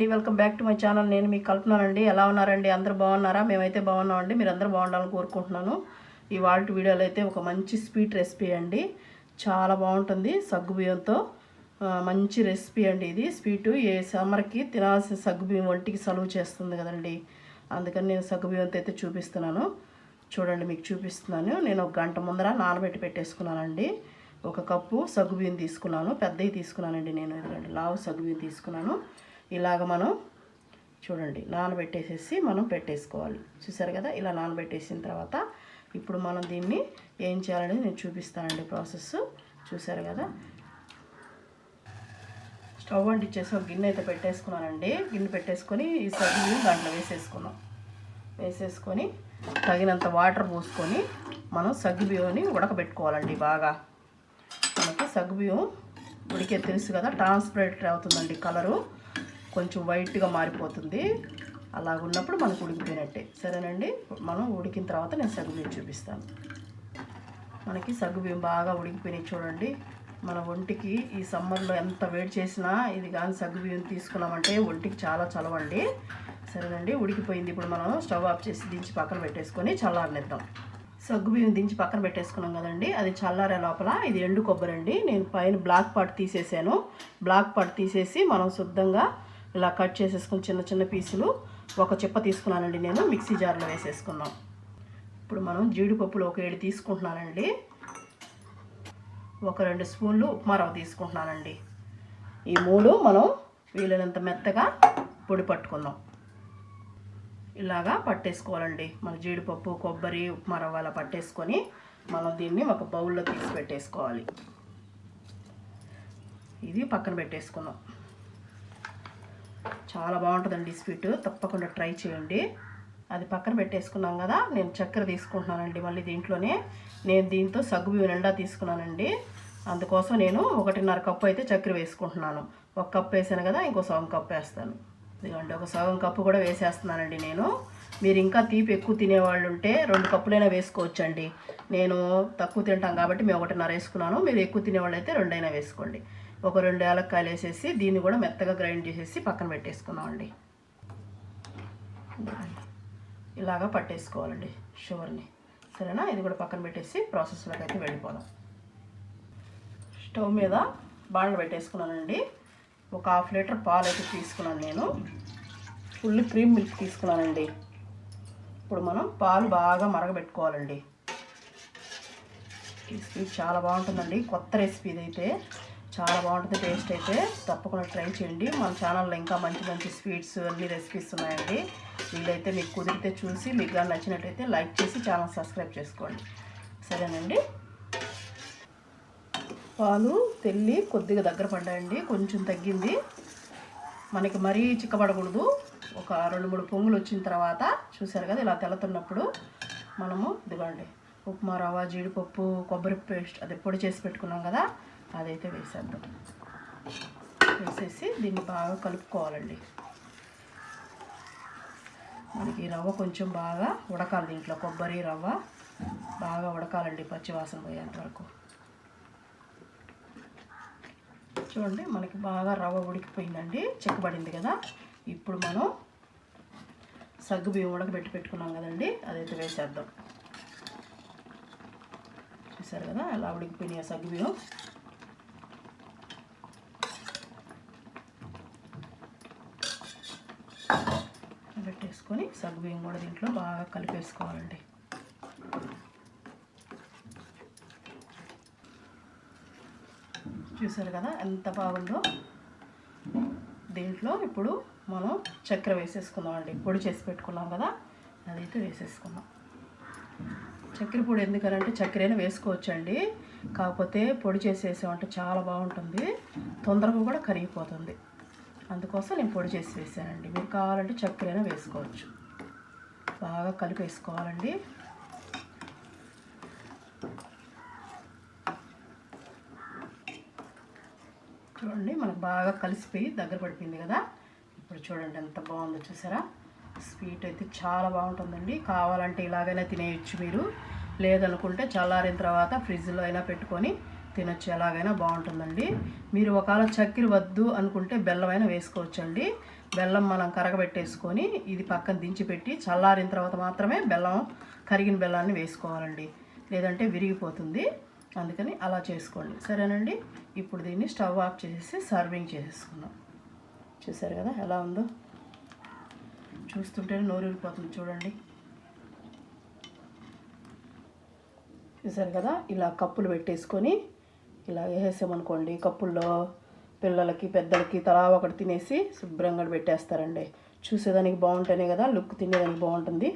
అండి, welcome back to my channel. నేను మీకు కలుపుతున్నానండి. ఎలా ఉన్నారండి? అందరూ బాగున్నారా? మేమైతే బాగున్నామండి. మీరు అందరూ బాగుండాలని కోరుకుంటున్నాను. ఇవాళ వీడియోలో అయితే ఒక మంచి స్వీట్ రెసిపీ అండి. చాలా బాగుంటుంది. సగ్గుబియ్యంతో మంచి రెసిపీ అండి ఇది. స్వీటు ఏ సమ్మర్కి తినాల్సిన సగ్గుబియ్యం ఒంటికి సలువ చేస్తుంది కదండి. అందుకని నేను సగ్గుబియ్యంతో అయితే చూపిస్తున్నాను. చూడండి, మీకు చూపిస్తున్నాను. నేను ఒక గంట ముందర నానబెట్టి పెట్టేసుకున్నానండి. ఒక కప్పు సగ్గుబియ్యం తీసుకున్నాను. పెద్దవి తీసుకున్నానండి. నేను ఎందుకంటే లావు సగ్గుబియ్యం తీసుకున్నాను. ఇలాగ మనం చూడండి నానబెట్టేసేసి మనం పెట్టేసుకోవాలి. చూసారు కదా, ఇలా నానబెట్టేసిన తర్వాత ఇప్పుడు మనం దీన్ని ఏం చేయాలనేది నేను చూపిస్తానండి ప్రాసెస్. చూసారు కదా, స్టవ్ అంటించేసి ఒక గిన్నె అయితే పెట్టేసుకున్నానండి. గిన్నె పెట్టేసుకొని ఈ సగ్గుబియ్యం దాంట్లో వేసేసుకొని తగినంత వాటర్ పోసుకొని మనం సగ్గుబియ్యాన్ని ఉడకబెట్టుకోవాలండి. బాగా మనకి సగ్గుబియ్యం ఉడికే తెలుసు కదా, ట్రాన్స్పరెంట్ అవుతుందండి. కలరు కొంచెం వైట్గా మారిపోతుంది. అలా ఉన్నప్పుడు మనకు ఉడికిపోయినట్టే. సరేనండి, మనం ఉడికిన తర్వాత నేను సగ్గుబియ్యం చూపిస్తాను. మనకి సగ్గుబియ్యం బాగా ఉడికిపోయినాయి చూడండి. మన ఒంటికి ఈ సమ్మర్లో ఎంత వేడి చేసినా ఇది కానీ సగ్గుబియ్యం తీసుకున్నామంటే ఒంటికి చాలా చలవండి. సరేనండి, ఉడికిపోయింది. ఇప్పుడు మనం స్టవ్ ఆఫ్ చేసి దించి పక్కన పెట్టేసుకొని చల్లారనిద్దాం. సగ్గుబియ్యం దించి పక్కన పెట్టేసుకున్నాం కదండి. అది చల్లారే లోపల ఇది ఎండు కొబ్బరి అండి. నేను పైన బ్లాక్ పార్ట్ తీసేసాను. బ్లాక్ పార్ట్ తీసేసి మనం శుద్ధంగా ఇలా కట్ చేసేసుకుని చిన్న చిన్న పీసులు ఒక చిప్ప తీసుకున్నానండి. నేను మిక్సీ జార్లో వేసేసుకున్నాం. ఇప్పుడు మనం జీడిపప్పులు ఒక 7 తీసుకుంటున్నానండి. ఒక 2 స్పూన్లు ఉప్మా రవ్వ తీసుకుంటున్నానండి. ఈ 3 మనం వీలైనంత మెత్తగా పొడి పట్టుకుందాం. ఇలాగా పట్టేసుకోవాలండి. మన జీడిపప్పు, కొబ్బరి, ఉప్మా రవ్వ అలా పట్టేసుకొని మనం దీన్ని ఒక బౌల్లో తీసి పెట్టేసుకోవాలి. ఇది పక్కన పెట్టేసుకుందాం. చాలా బాగుంటుందండి స్వీట్, తప్పకుండా ట్రై చేయండి. అది పక్కన పెట్టేసుకున్నాం కదా, నేను చక్కెర తీసుకుంటున్నానండి. మళ్ళీ దీంట్లోనే నేను దీంతో సగ్గుబియ్యం నిండా తీసుకున్నానండి. అందుకోసం నేను 1.5 కప్పు అయితే చక్కెర వేసుకుంటున్నాను. 1 కప్పు వేసాను కదా, ఇంకో సగం కప్పు వేస్తాను. ఇదిగోండి, ఒక సగం కప్పు కూడా వేసేస్తున్నానండి నేను. మీరు ఇంకా తీపి ఎక్కువ తినేవాళ్ళు ఉంటే 2 కప్పులైనా వేసుకోవచ్చండి. నేను తక్కువ తింటాం కాబట్టి మేము 1.5 వేసుకున్నాను. మీరు ఎక్కువ తినేవాళ్ళు అయితే 2 అయినా వేసుకోండి. ఒక 2 యాలక్కాయలు వేసేసి దీన్ని కూడా మెత్తగా గ్రైండ్ చేసేసి పక్కన పెట్టేసుకున్నామండి. ఇలాగా పట్టేసుకోవాలండి షుగర్ని. సరేనా, ఇది కూడా పక్కన పెట్టేసి ప్రాసెస్లోకి అయితే వెళ్ళిపోదాం. స్టవ్ మీద బాండ్లు పెట్టేసుకున్నానండి. ఒక 1/2 లీటర్ పాలు అయితే తీసుకున్నాను. నేను ఫుల్ క్రీమ్ మిల్క్ తీసుకున్నానండి. ఇప్పుడు మనం పాలు బాగా మరగబెట్టుకోవాలండి. ఈ స్వీట్ చాలా బాగుంటుందండి. కొత్త రెసిపీ ఇదైతే చాలా బాగుంటుంది. టేస్ట్ అయితే తప్పకుండా ట్రై చేయండి. మన ఛానల్లో ఇంకా మంచి మంచి స్వీట్స్ అన్ని రెసిపీస్ ఉన్నాయండి. వీళ్ళైతే మీకు కుదిరితే చూసి మీకు కానీ నచ్చినట్టయితే లైక్ చేసి ఛానల్ సబ్స్క్రైబ్ చేసుకోండి. సరేనండి, పాలు తెల్లి కొద్దిగా దగ్గర పడ్డాయండి. కొంచెం తగ్గింది. మనకి మరీ చిక్కబడకూడదు. ఒక 2-3 పొంగులు వచ్చిన తర్వాత చూసారు కదా, ఇలా తెల్లతున్నప్పుడు మనము ఇదిగోండి ఉప్మా రవ్వ, జీడిపప్పు, కొబ్బరి పేస్ట్ అదే పొడి చేసి పెట్టుకున్నాం కదా, అదైతే వేసేద్దాం. వేసేసి దీన్ని బాగా కలుపుకోవాలండి. మనకి రవ్వ కొంచెం బాగా ఉడకాలి. దీంట్లో కొబ్బరి రవ్వ బాగా ఉడకాలండి, పచ్చివాసన పోయేంత వరకు. చూడండి, మనకి బాగా రవ్వ ఉడికిపోయిందండి, చిక్కబడింది కదా. ఇప్పుడు మనం సగ్గుబియ్యం పెట్టుకున్నాం కదండి, అదైతే వేసేద్దాం. చూసారు కదా, అలా ఉడికిపోయినాయి సగ్గుబియ్యం. పెట్టేసుకొని సగ్గుబియ్యం కూడా దీంట్లో బాగా కలిపేసుకోవాలండి. చూసారు కదా ఎంత బాగుందో. దీంట్లో ఇప్పుడు మనం చక్కెర వేసేసుకుందామండి. పొడి చేసి పెట్టుకున్నాం కదా, అదైతే వేసేసుకుందాం. చక్కెర పొడి ఎందుకనంటే చక్కెరైనా వేసుకోవచ్చండి, కాకపోతే పొడి చేసి వేసామంటే చాలా బాగుంటుంది, తొందరగా కూడా కరిగిపోతుంది. అందుకోసం నేను పొడి చేసి వేసానండి. మీరు కావాలంటే చక్కెరైనా వేసుకోవచ్చు. బాగా కలిపేసుకోవాలండి. చూడండి, మనకు బాగా కలిసిపోయి దగ్గర పడిపోయింది కదా. ఇప్పుడు చూడండి ఎంత బాగుందో. చూసారా, స్వీట్ అయితే చాలా బాగుంటుందండి. కావాలంటే ఇలాగైనా తినేయచ్చు మీరు. లేదనుకుంటే చల్లారిన తర్వాత ఫ్రిడ్జ్లో అయినా పెట్టుకొని తినొచ్చు, ఎలాగైనా బాగుంటుందండి. మీరు ఒకవేళ చక్కెర వద్దు అనుకుంటే బెల్లమైనా వేసుకోవచ్చండి. బెల్లం మనం కరగబెట్టేసుకొని ఇది పక్కన దించిపెట్టి చల్లారిన తర్వాత మాత్రమే కరిగిన బెల్లాన్ని వేసుకోవాలండి, లేదంటే విరిగిపోతుంది. అందుకని అలా చేసుకోండి, సరేనండి. ఇప్పుడు దీన్ని స్టవ్ ఆఫ్ చేసేసి సర్వింగ్ చేసేసుకుందాం. చూసారు కదా ఎలా ఉందో, చూస్తుంటేనే నోరూరిపోతుంది చూడండి. చూసారు కదా, ఇలా కప్పులు పెట్టేసుకొని ఇలా వేసేసామనుకోండి, కప్పుల్లో పిల్లలకి పెద్దలకి తలా ఒకటి తినేసి శుభ్రంగా పెట్టేస్తారండి. చూసేదానికి బాగుంటేనే కదా లుక్, తినేదానికి బాగుంటుంది.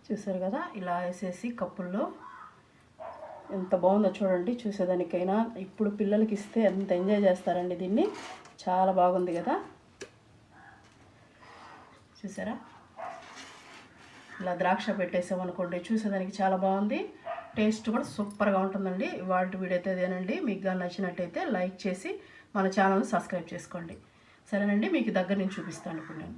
చూసారు కదా, ఇలా వేసేసి కప్పుల్లో ఎంత బాగుందో చూడండి. చూసేదానికైనా ఇప్పుడు పిల్లలకి ఇస్తే ఎంత ఎంజాయ్ చేస్తారండి దీన్ని. చాలా బాగుంది కదా, చూసారా. ఇలా ద్రాక్ష పెట్టేసామనుకోండి, చూసేదానికి చాలా బాగుంది, టేస్ట్ కూడా సూపర్గా ఉంటుందండి. ఇవాళ వీడియో అయితే అదేనండి. మీకు కానీ నచ్చినట్టయితే లైక్ చేసి మన ఛానల్ని సబ్స్క్రైబ్ చేసుకోండి, సరేనండి. మీకు దగ్గర నుంచి చూపిస్తాను ఇప్పుడు నేను.